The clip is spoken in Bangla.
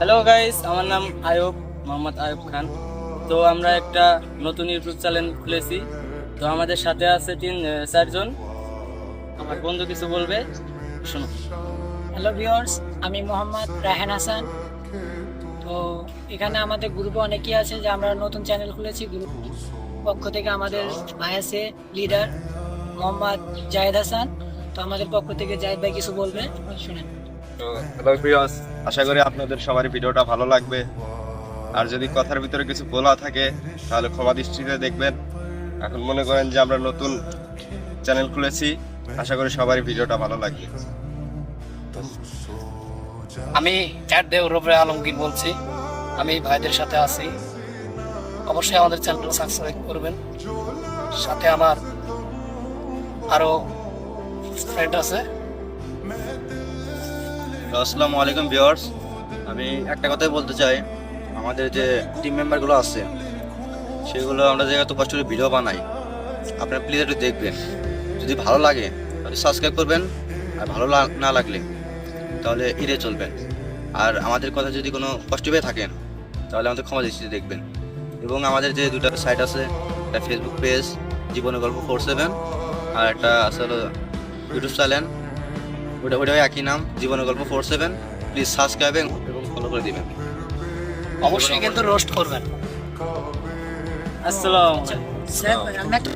হ্যালো গাইস, আমার নাম আয়ুব, মোহাম্মদ আয়ুব খান। তো আমরা একটা নতুন ইউটিউব চ্যানেল খুলেছি। তো আমাদের সাথে আছে চারজন। আমার বন্ধু কিছু বলবে, শোনো। হ্যালো ভিউয়ার্স, আমি মোহাম্মদ রায়হান হাসান। তো এখানে আমাদের গ্রুপে অনেকেই আছে যে আমরা নতুন চ্যানেল খুলেছি। গ্রুপ পক্ষ থেকে আমাদের ভাই আছে লিডার মোহাম্মদ জায়েদ হাসান। তো আমাদের পক্ষ থেকে জায়েদ ভাই কিছু বলবে, শুনেন। তো হ্যালো ভিউয়ার্স, আশা করি আপনাদের সবারই ভিডিওটা ভালো লাগবে। আর যদি কথার ভিতরে কিছু বলা থাকে তাহলে ক্ষমা দৃষ্টিতে দেখবেন। এখন মনে করেন যে আমরা নতুন চ্যানেল খুলেছি, আশা করি সবারই ভিডিওটা ভালো লাগবে। আমি রুবে আলমগীর বলছি। আমি ভাইদের সাথে আছি, অবশ্যই আমাদের চ্যানেলটা সাবস্ক্রাইব করবেন। সাথে আমার আরো ফ্রেন্ড আছে। আসসালামু আলাইকুম ভিউয়ার্স, আমি একটা কথাই বলতে চাই। আমাদের যে টিম মেম্বারগুলো আছে সেগুলো আমরা যে এত কষ্ট করে ভিডিও বানাই, আপনারা প্লিজ একটু দেখবেন। যদি ভালো লাগে তাহলে সাবস্ক্রাইব করবেন, আর ভালো না লাগলে তাহলে এড়িয়ে চলবেন। আর আমাদের কথা যদি কোনো কষ্ট পেয়ে থাকেন তাহলে আমাদের ক্ষমা দৃষ্টিতে দেখবেন। এবং আমাদের যে দুটো সাইট আছে, একটা ফেসবুক পেজ জীবনের গল্প 47, আর একটা আছে হলো ইউটিউব চ্যানেল, ওইটাও একই নাম, জীবনের গল্প 47। প্লিজ সাবস্ক্রাইব এবং ফলো করে দিবেন। অবশ্যই কিন্তু রোস্ট করবেন। আসসালাম। স্যার, আমরা একটা